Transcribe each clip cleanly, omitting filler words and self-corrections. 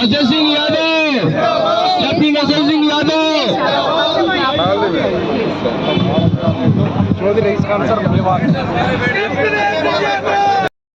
Ajay Singh Yadav, captain Ajay Singh Yadav.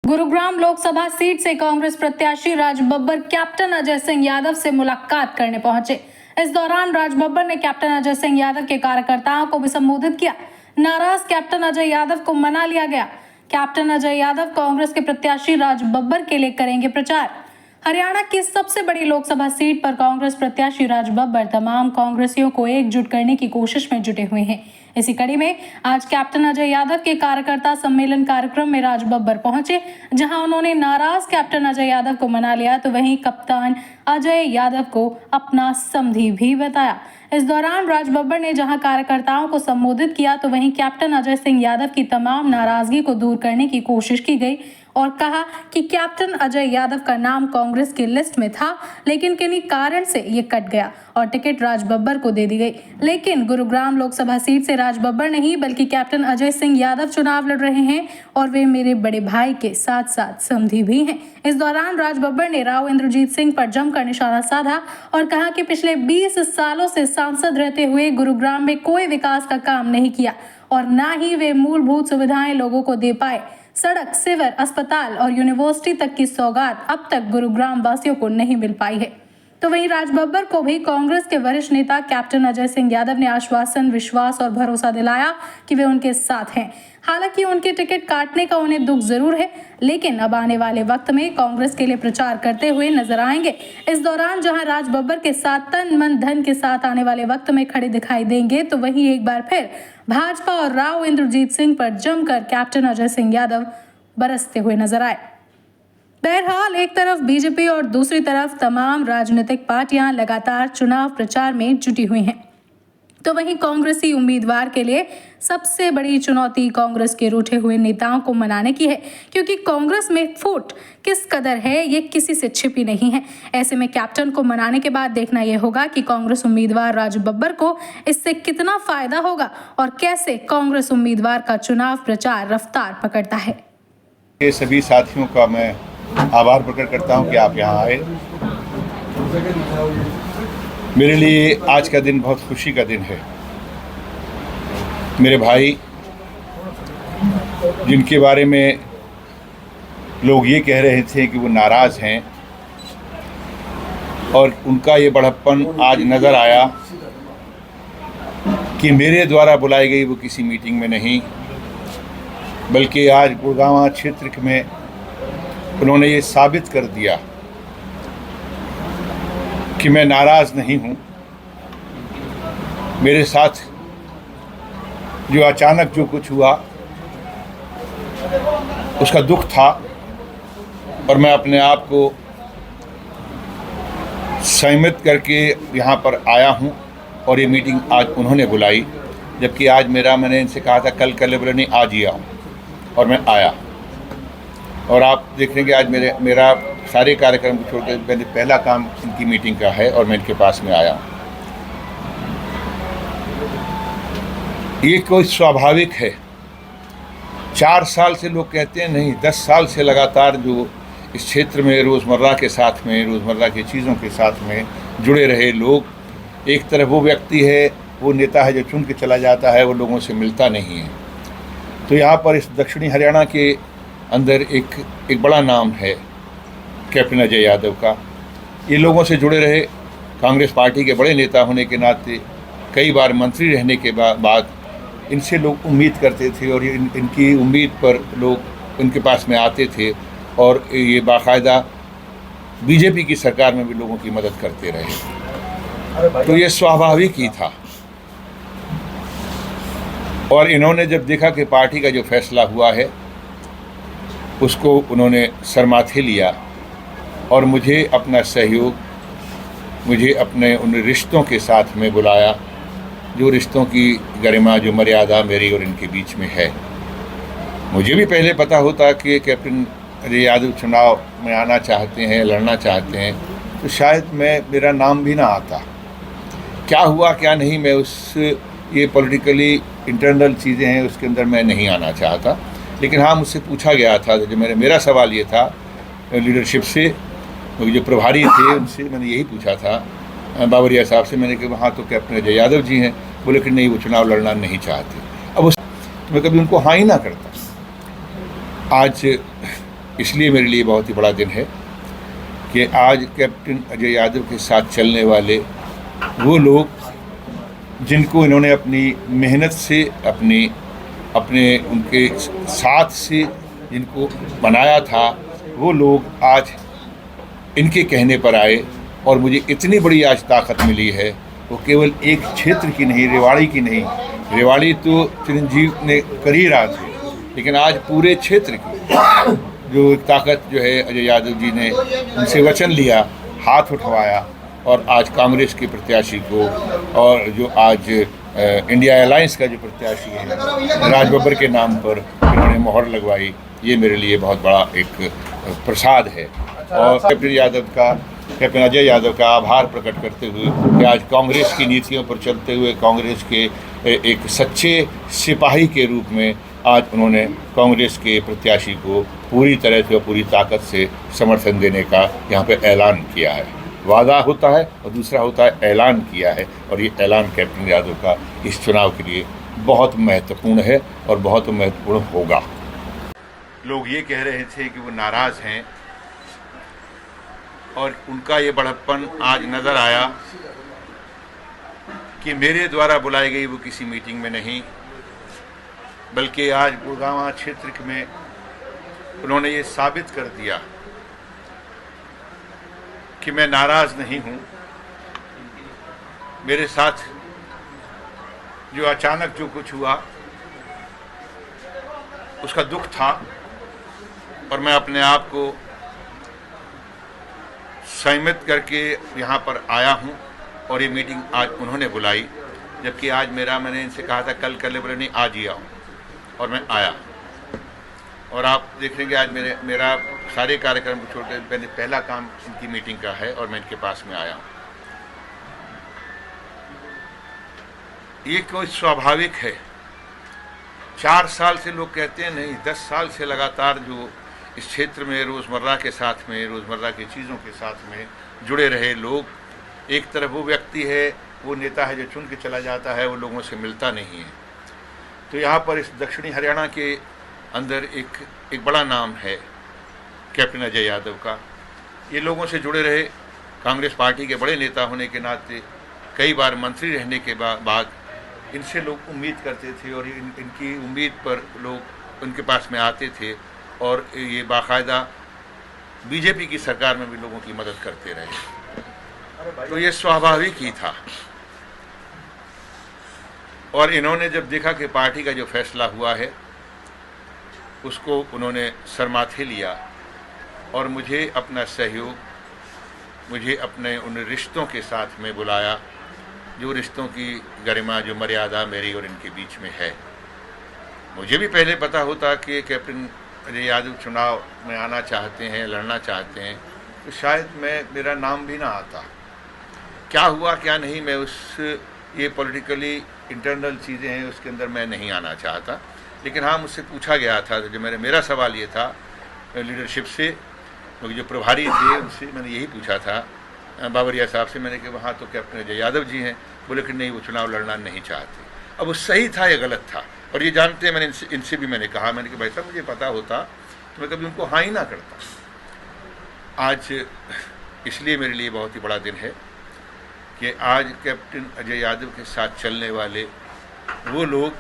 Gurugram Lok Sabha seat से कांग्रेस प्रत्याशी Raj Babbar captain Ajay Singh Yadav से मुलाकात करने पहुंचे। इस दौरान राज बब्बर ने कैप्टन अजय सिंह यादव के कार्यकर्ताओं को भी संबोधित किया। नाराज कैप्टन अजय यादव को मना लिया गया। कैप्टन अजय यादव कांग्रेस के प्रत्याशी राज बब्बर के लिए करेंगे प्रचार। हरियाणा की सबसे बड़ी लोकसभा सीट पर कांग्रेस प्रत्याशी राज बब्बर तमाम कांग्रेसियों को एकजुट करने की कोशिश में जुटे हुए हैं। इसी कड़ी में आज कैप्टन अजय यादव के कार्यकर्ता सम्मेलन कार्यक्रम में राज बब्बर पहुंचे, जहां उन्होंने नाराज कैप्टन अजय यादव को मना लिया तो वहीं कप्तान अजय यादव को अपना समधी भी बताया। इस दौरान राज बब्बर ने जहां कार्यकर्ताओं को संबोधित किया तो वहीं कैप्टन अजय सिंह यादव की तमाम नाराजगी को दूर करने की कोशिश की गई और कहा कि कैप्टन अजय यादव का नाम कांग्रेस की लिस्ट में था, लेकिन किन्हीं कारण से ये कट गया और टिकट राज बब्बर को दे दी गई। लेकिन गुरुग्राम लोकसभा सीट से राज बब्बर नहीं बल्कि कैप्टन अजय सिंह यादव चुनाव लड़ रहे हैं और वे मेरे बड़े भाई के साथ साथ समधी भी हैं। इस दौरान राज बब्बर ने राव इंद्रजीत सिंह पर जमकर निशाना साधा और कहा कि पिछले 20 सालों से सांसद रहते हुए गुरुग्राम में कोई विकास का काम नहीं किया और न ही वे मूलभूत सुविधाएं लोगों को दे पाए। सड़क, सिवर, अस्पताल और यूनिवर्सिटी तक की सौगात अब तक गुरुग्राम वासियों को नहीं मिल पाई है। तो वहीं राज बब्बर को भी कांग्रेस के वरिष्ठ नेता कैप्टन अजय सिंह यादव ने आश्वासन, विश्वास और भरोसा दिलाया कि वे उनके साथ हैं। हालांकि उनके टिकट काटने का उन्हें दुख जरूर है, लेकिन अब आने वाले वक्त में कांग्रेस के लिए प्रचार करते हुए नजर आएंगे। इस दौरान जहां राज बब्बर के साथ तन मन धन के साथ आने वाले वक्त में खड़े दिखाई देंगे, तो वहीं एक बार फिर भाजपा और राव इंद्रजीत सिंह पर जमकर कैप्टन अजय सिंह यादव बरसते हुए नजर आए। बहरहाल एक तरफ बीजेपी और दूसरी तरफ तमाम राजनीतिक पार्टियां लगातार चुनाव प्रचार में जुटी हुई हैं, तो वहीं कांग्रेसी उम्मीदवार के लिए सबसे बड़ी चुनौती कांग्रेस के रूठे हुए नेताओं को मनाने की है, क्योंकि कांग्रेस में फूट किस कदर है ये किसी से छिपी नहीं है। ऐसे में कैप्टन को मनाने के बाद देखना यह होगा कि कांग्रेस उम्मीदवार राज बब्बर को इससे कितना फायदा होगा और कैसे कांग्रेस उम्मीदवार का चुनाव प्रचार रफ्तार पकड़ता है। ये सभी साथियों का मैं आभार प्रकट करता हूं कि आप यहाँ आए। मेरे लिए आज का दिन बहुत खुशी का दिन है। मेरे भाई, जिनके बारे में लोग ये कह रहे थे कि वो नाराज़ हैं, और उनका ये बड़प्पन आज नज़र आया कि मेरे द्वारा बुलाई गई वो किसी मीटिंग में नहीं, बल्कि आज गुड़गांव क्षेत्र में उन्होंने ये साबित कर दिया कि मैं नाराज़ नहीं हूँ। मेरे साथ जो अचानक जो कुछ हुआ उसका दुख था और मैं अपने आप को संयमित करके यहाँ पर आया हूँ और ये मीटिंग आज उन्होंने बुलाई, जबकि आज मैंने इनसे कहा था कल कर ले, बोले नहीं आज ही आऊँ, और मैं आया। और आप देख रहे हैं कि आज मेरा सारे कार्यक्रम को छोड़कर मैंने पहला काम इनकी मीटिंग का है और मैं इनके पास में आया। ये कोई स्वाभाविक है। 4 साल से लोग कहते हैं नहीं, 10 साल से लगातार जो इस क्षेत्र में रोज़मर्रा के साथ में, रोज़मर्रा की चीज़ों के साथ में जुड़े रहे लोग, एक तरफ वो व्यक्ति है, वो नेता है जो चुन के चला जाता है, वो लोगों से मिलता नहीं है। तो यहाँ पर इस दक्षिणी हरियाणा के अंदर एक बड़ा नाम है कैप्टन अजय यादव का। ये लोगों से जुड़े रहे, कांग्रेस पार्टी के बड़े नेता होने के नाते कई बार मंत्री रहने के बाद इनसे लोग उम्मीद करते थे और इनकी उम्मीद पर लोग इनके पास में आते थे और ये बाकायदा बीजेपी की सरकार में भी लोगों की मदद करते रहे। तो ये स्वाभाविक ही था। और इन्होंने जब देखा कि पार्टी का जो फैसला हुआ है उसको उन्होंने सरमाथे लिया और मुझे अपना सहयोग, मुझे अपने उन रिश्तों के साथ में बुलाया, जो रिश्तों की गरिमा, जो मर्यादा मेरी और इनके बीच में है। मुझे भी पहले पता होता कि कैप्टन अजय यादव चुनाव में आना चाहते हैं, लड़ना चाहते हैं, तो शायद मेरा नाम भी ना आता। क्या हुआ क्या नहीं, मैं ये पॉलिटिकली इंटरनल चीज़ें हैं उसके अंदर मैं नहीं आना चाहता। लेकिन हाँ, मुझसे पूछा गया था, जो मेरा सवाल ये था लीडरशिप से क्योंकि जो प्रभारी थे उनसे मैंने यही पूछा था, बाबरिया साहब से, मैंने कहा वहाँ तो कैप्टन अजय यादव जी हैं। बोले कि नहीं, वो चुनाव लड़ना नहीं चाहते। अब मैं कभी उनको हाँ ही ना करता। आज इसलिए मेरे लिए बहुत ही बड़ा दिन है कि आज कैप्टन अजय यादव के साथ चलने वाले वो लोग जिनको इन्होंने अपनी मेहनत से, अपने उनके साथ से जिनको बनाया था, वो लोग आज इनके कहने पर आए और मुझे इतनी बड़ी आज ताकत मिली है। वो केवल एक क्षेत्र की नहीं, रेवाड़ी की नहीं, रेवाड़ी तो चिरंजीव ने कर ही रहा थे, लेकिन आज पूरे क्षेत्र की जो एक ताकत जो है अजय यादव जी ने उनसे वचन लिया, हाथ उठवाया और आज कांग्रेस के प्रत्याशी को, और जो आज इंडिया अलायंस का जो प्रत्याशी है राज बब्बर के नाम पर इन्होंने मोहर लगवाई, ये मेरे लिए बहुत बड़ा एक प्रसाद है। और कैप्टन अजय यादव का आभार प्रकट करते हुए कि आज कांग्रेस की नीतियों पर चलते हुए कांग्रेस के एक सच्चे सिपाही के रूप में आज उन्होंने कांग्रेस के प्रत्याशी को पूरी तरह से और पूरी ताकत से समर्थन देने का यहाँ पे ऐलान किया है। वादा होता है और दूसरा होता है ऐलान किया है, और ये ऐलान कैप्टन यादव का इस चुनाव के लिए बहुत महत्वपूर्ण है और बहुत महत्वपूर्ण होगा। लोग ये कह रहे थे कि वो नाराज़ हैं और उनका ये बड़प्पन आज नज़र आया कि मेरे द्वारा बुलाई गई वो किसी मीटिंग में नहीं, बल्कि आज गुड़गांव क्षेत्र में उन्होंने ये साबित कर दिया कि मैं नाराज़ नहीं हूँ। मेरे साथ जो अचानक जो कुछ हुआ उसका दुख था और मैं अपने आप को संयमित करके यहाँ पर आया हूँ और ये मीटिंग आज उन्होंने बुलाई, जबकि आज मैंने इनसे कहा था कल कर ले, बोले नहीं आज ही आऊँ, और मैं आया। और आप देखेंगे आज मेरा सारे कार्यक्रम को छोड़कर पहला काम इनकी मीटिंग का है और मैं इनके पास में आया हूँ। ये कोई स्वाभाविक है। 4 साल से लोग कहते हैं नहीं, 10 साल से लगातार जो इस क्षेत्र में रोज़मर्रा के साथ में, रोज़मर्रा की चीज़ों के साथ में जुड़े रहे लोग, एक तरफ वो व्यक्ति है, वो नेता है जो चुन के चला जाता है, वो लोगों से मिलता नहीं है। तो यहाँ पर इस दक्षिणी हरियाणा के अंदर एक बड़ा नाम है कैप्टन अजय यादव का। ये लोगों से जुड़े रहे, कांग्रेस पार्टी के बड़े नेता होने के नाते कई बार मंत्री रहने के बाद इनसे लोग उम्मीद करते थे और इनकी उम्मीद पर लोग उनके पास में आते थे और ये बाकायदा बीजेपी की सरकार में भी लोगों की मदद करते रहे। तो ये स्वाभाविक ही था। और इन्होंने जब देखा कि पार्टी का जो फैसला हुआ है उसको उन्होंने सरमाथे लिया और मुझे अपना सहयोग, मुझे अपने उन रिश्तों के साथ में बुलाया, जो रिश्तों की गरिमा, जो मर्यादा मेरी और इनके बीच में है। मुझे भी पहले पता होता कि कैप्टन अजय यादव चुनाव में आना चाहते हैं, लड़ना चाहते हैं, तो शायद मेरा नाम भी ना आता। क्या हुआ क्या नहीं, मैं ये पॉलिटिकली इंटरनल चीज़ें हैं उसके अंदर मैं नहीं आना चाहता। लेकिन हाँ, मुझसे पूछा गया था, जो मेरा सवाल ये था लीडरशिप से, क्योंकि जो प्रभारी थे उनसे मैंने यही पूछा था, बाबरिया साहब से, मैंने कहा वहाँ तो कैप्टन अजय यादव जी हैं। बोले कि नहीं, वो चुनाव लड़ना नहीं चाहते। अब वो सही था या गलत था, और ये जानते हैं। मैंने इनसे भी मैंने कहा भाई साहब मुझे पता होता तो मैं कभी उनको हाँ ही ना करता। आज इसलिए मेरे लिए बहुत ही बड़ा दिन है कि आज कैप्टन अजय यादव के साथ चलने वाले वो लोग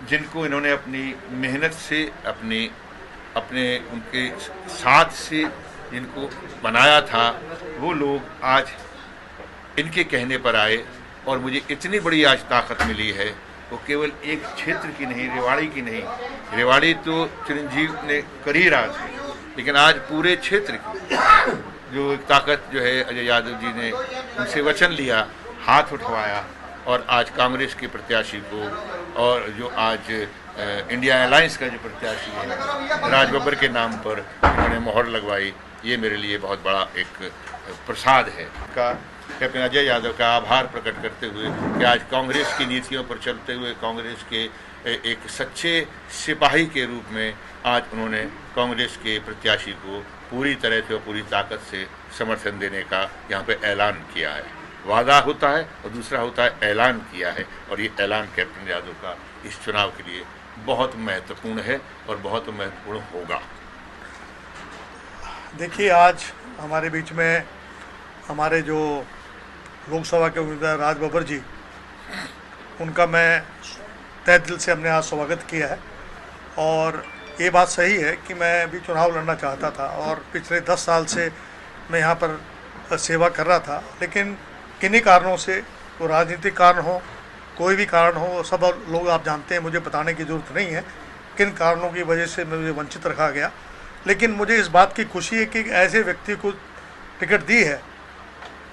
जिनको इन्होंने अपनी मेहनत से, अपने उनके साथ से जिनको बनाया था, वो लोग आज इनके कहने पर आए और मुझे इतनी बड़ी आज ताकत मिली है। वो केवल एक क्षेत्र की नहीं, रेवाड़ी की नहीं, रेवाड़ी तो चिरंजीव ने कर ही रहा थे, लेकिन आज पूरे क्षेत्र की जो एक ताकत जो है अजय यादव जी ने उनसे वचन लिया, हाथ उठवाया और आज कांग्रेस के प्रत्याशी को, और जो आज इंडिया अलायंस का जो प्रत्याशी है राज बब्बर के नाम पर इन्होंने मोहर लगवाई, ये मेरे लिए बहुत बड़ा एक प्रसाद है। कैप्टन अजय यादव का आभार प्रकट करते हुए कि आज कांग्रेस की नीतियों पर चलते हुए कांग्रेस के एक सच्चे सिपाही के रूप में आज उन्होंने कांग्रेस के प्रत्याशी को पूरी तरह से और पूरी ताकत से समर्थन देने का यहाँ पे ऐलान किया है। वादा होता है और दूसरा होता है ऐलान किया है, और ये ऐलान कैप्टन यादव का इस चुनाव के लिए बहुत महत्वपूर्ण है और बहुत महत्वपूर्ण होगा। देखिए, आज हमारे बीच में हमारे जो लोकसभा के उम्मीदवार राज बब्बर जी, उनका मैं तहे दिल से हमने आज स्वागत किया है। और ये बात सही है कि मैं भी चुनाव लड़ना चाहता था और पिछले 10 साल से मैं यहाँ पर सेवा कर रहा था, लेकिन किन्हीं कारणों से, वो राजनीतिक कारण हो, कोई भी कारण हो, सब लोग आप जानते हैं, मुझे बताने की ज़रूरत नहीं है किन कारणों की वजह से मुझे वंचित रखा गया। लेकिन मुझे इस बात की खुशी है कि ऐसे व्यक्ति को टिकट दी है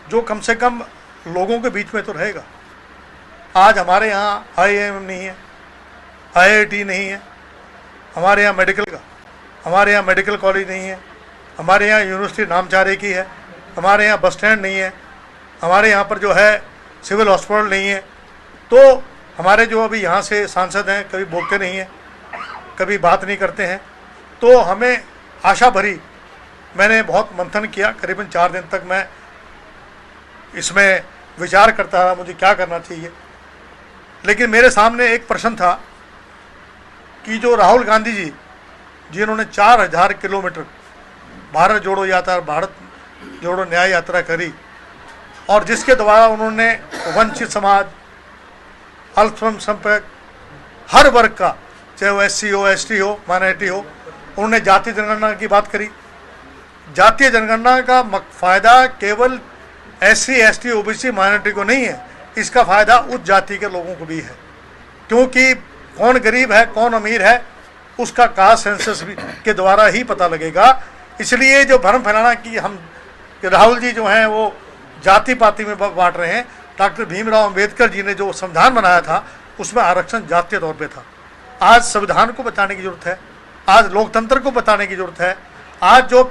जो कम से कम लोगों के बीच में तो रहेगा। आज हमारे यहाँ IIM नहीं है, IIT नहीं है, हमारे यहाँ मेडिकल कॉलेज नहीं है, हमारे यहाँ यूनिवर्सिटी नामचारे की है, हमारे यहाँ बस स्टैंड नहीं है, हमारे यहाँ पर जो है सिविल हॉस्पिटल नहीं है। तो हमारे जो अभी यहाँ से सांसद हैं, कभी बोलते नहीं हैं, कभी बात नहीं करते हैं। तो हमें आशा भरी, मैंने बहुत मंथन किया, करीबन 4 दिन तक मैं इसमें विचार करता रहा मुझे क्या करना चाहिए। लेकिन मेरे सामने एक प्रश्न था कि जो राहुल गांधी जी, जिन्होंने 4000 किलोमीटर भारत जोड़ो यात्रा, भारत जोड़ो न्याय यात्रा करी, और जिसके द्वारा उन्होंने वंचित समाज, अल्पसंख्यक, हर वर्ग का, चाहे वो SC हो, ST हो, माइनॉरिटी हो, उन्होंने जातीय जनगणना की बात करी। जातीय जनगणना का फ़ायदा केवल SC, ST, OBC, माइनॉरिटी को नहीं है, इसका फ़ायदा उस जाति के लोगों को भी है, क्योंकि कौन गरीब है, कौन अमीर है, उसका कास्ट सेंसस के द्वारा ही पता लगेगा। इसलिए जो भ्रम फैलाना कि राहुल जी जो हैं वो जाति पाति में बांट रहे हैं, डॉक्टर भीमराव अंबेडकर जी ने जो संविधान बनाया था उसमें आरक्षण जातीय तौर पे था। आज संविधान को बचाने की ज़रूरत है, आज लोकतंत्र को बचाने की ज़रूरत है। आज जो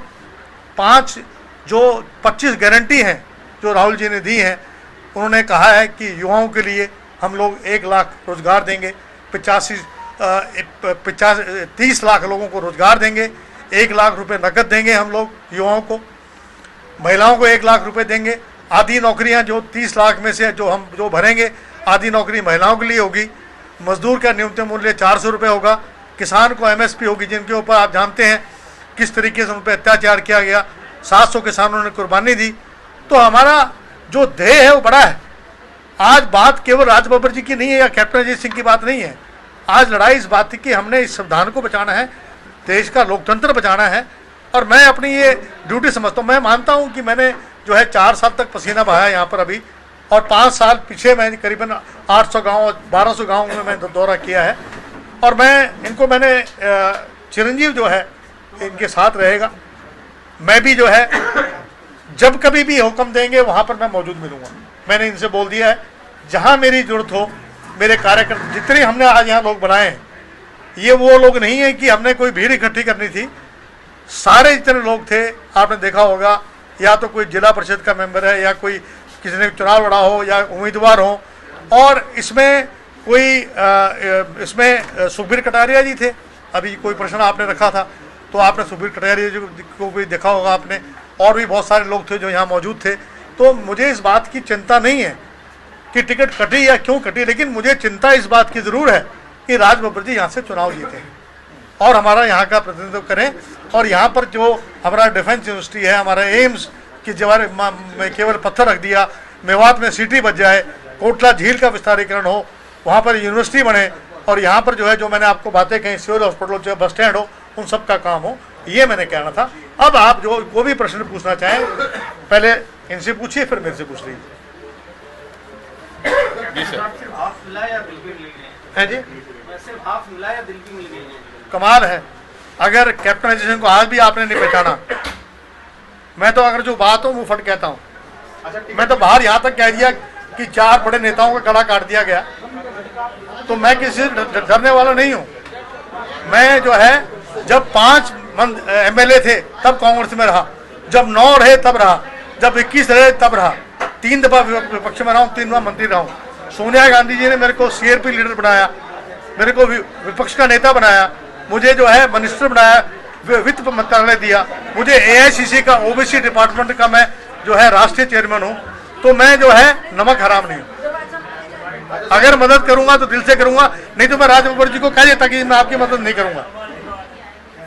25 गारंटी हैं जो राहुल जी ने दी हैं, उन्होंने कहा है कि युवाओं के लिए हम लोग 1 लाख रोज़गार देंगे, 30 लाख लोगों को रोज़गार देंगे, 1 लाख रुपए नकद देंगे हम लोग युवाओं को, महिलाओं को 1 लाख रुपए देंगे। आधी नौकरियां जो 30 लाख में से जो भरेंगे, आधी नौकरी महिलाओं के लिए होगी। मजदूर का न्यूनतम मूल्य 400 रुपये होगा। किसान को MSP होगी, जिनके ऊपर आप जानते हैं किस तरीके से उन पर अत्याचार किया गया। 700 किसानों ने कुर्बानी दी। तो हमारा जो ध्येय है वो बड़ा है। आज बात केवल राज बब्बर जी की नहीं है या कैप्टन अजय सिंह की बात नहीं है। आज लड़ाई इस बात की हमने इस संविधान को बचाना है, देश का लोकतंत्र बचाना है, और मैं अपनी ये ड्यूटी समझता हूँ। मैं मानता हूँ कि मैंने जो है 4 साल तक पसीना बहाया यहाँ पर अभी, और 5 साल पीछे मैंने करीबन 800 गाँव 1200 गाँव में मैं दौरा किया है। और मैंने चिरंजीव जो है इनके साथ रहेगा। मैं भी जो है जब कभी भी हुक्म देंगे वहाँ पर मैं मौजूद मिलूँगा। मैंने इनसे बोल दिया है, जहाँ मेरी ज़रूरत हो, मेरे कार्यकर्ता जितने हमने आज यहाँ लोग बनाए हैं, ये वो लोग नहीं है कि हमने कोई भीड़ इकट्ठी करनी थी। सारे जितने लोग थे, आपने देखा होगा, या तो कोई जिला परिषद का मेंबर है, या कोई किसी ने चुनाव लड़ा हो, या उम्मीदवार हो। और इसमें सुखबीर कटारिया जी थे। अभी कोई प्रश्न आपने रखा था, तो आपने सुखबीर कटारिया जी को भी देखा होगा आपने, और भी बहुत सारे लोग थे जो यहाँ मौजूद थे। तो मुझे इस बात की चिंता नहीं है कि टिकट कटी या क्यों कटी, लेकिन मुझे चिंता इस बात की ज़रूर है कि राज बब्बर जी यहाँ से चुनाव जीते और हमारा यहाँ का प्रतिनिधित्व करें। और यहाँ पर जो हमारा डिफेंस यूनिवर्सिटी है, हमारा एम्स की जवार में केवल पत्थर रख दिया, मेवात में सिटी बच जाए, कोटला झील का विस्तारीकरण हो, वहाँ पर यूनिवर्सिटी बने, और यहाँ पर जो है जो मैंने आपको बातें कहीं सिविल हॉस्पिटल चाहे बस स्टैंड हो, उन सब का काम हो, ये मैंने कहना था। अब आप जो कोई भी प्रश्न पूछना चाहें, पहले इनसे पूछिए, फिर मेरे से पूछ लीजिए। है जी, कमाल है। अगर कैप्टन अजय सिंह को आज भी आपने नहीं पहचाना, मैं तो अगर जो बात हो मुँह फट कहता हूँ। मैं तो बाहर यहाँ तक कह दिया कि 4 बड़े नेताओं का गला काट दिया गया, तो मैं किसी से डरने वाला नहीं हूँ। मैं जो है जब 5 MLA थे तब कांग्रेस में रहा, जब 9 रहे तब रहा, जब 21 रहे तब रहा। 3 दफा विपक्ष में रहा हूँ, 3 बार मंत्री रहा हूँ। सोनिया गांधी जी ने मेरे को सीआरपी लीडर बनाया, मेरे को विपक्ष का नेता बनाया, मुझे जो है मिनिस्टर बनाया, वित्त मंत्रालय दिया, मुझे एआईसीसी का ओबीसी डिपार्टमेंट का मैं जो है राष्ट्रीय चेयरमैन हूँ। तो मैं जो है नमक हराम नहीं हूँ। अगर मदद करूंगा तो दिल से करूंगा, नहीं तो मैं राज बब्बर जी को कह देता कि मैं आपकी मदद नहीं करूंगा।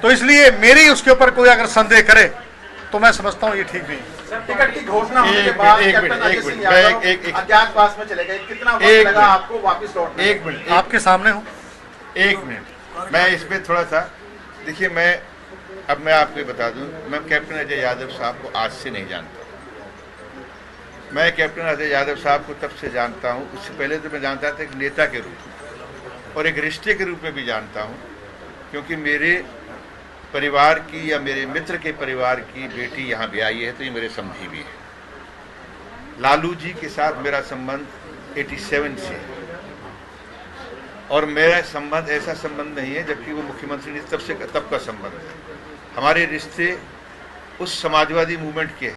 तो इसलिए मेरी उसके ऊपर कोई अगर संदेह करे तो मैं समझता हूँ ये ठीक नहीं है। टिकट की घोषणा होने के बाद कैप्टन अजय सिंह यादव अज्ञातवास में चले गए, कितना वक्त लगा आपको वापस लौटने? एक मिनट, आपके सामने हूँ। एक मिनट, मैं इस पे थोड़ा सा देखिए, मैं आपको बता दूं, मैं कैप्टन अजय यादव साहब को आज से नहीं जानता। मैं कैप्टन अजय यादव साहब को तब से जानता हूं, उससे पहले तो मैं जानता था एक नेता के रूप में और एक रिश्ते के रूप में भी जानता हूं, क्योंकि मेरे परिवार की या मेरे मित्र के परिवार की बेटी यहाँ भी आई है, तो ये मेरे समझी भी है। लालू जी के साथ मेरा संबंध 87 से है और मेरा संबंध ऐसा संबंध नहीं है जबकि वो मुख्यमंत्री ने तब का संबंध है। हमारे रिश्ते उस समाजवादी मूवमेंट के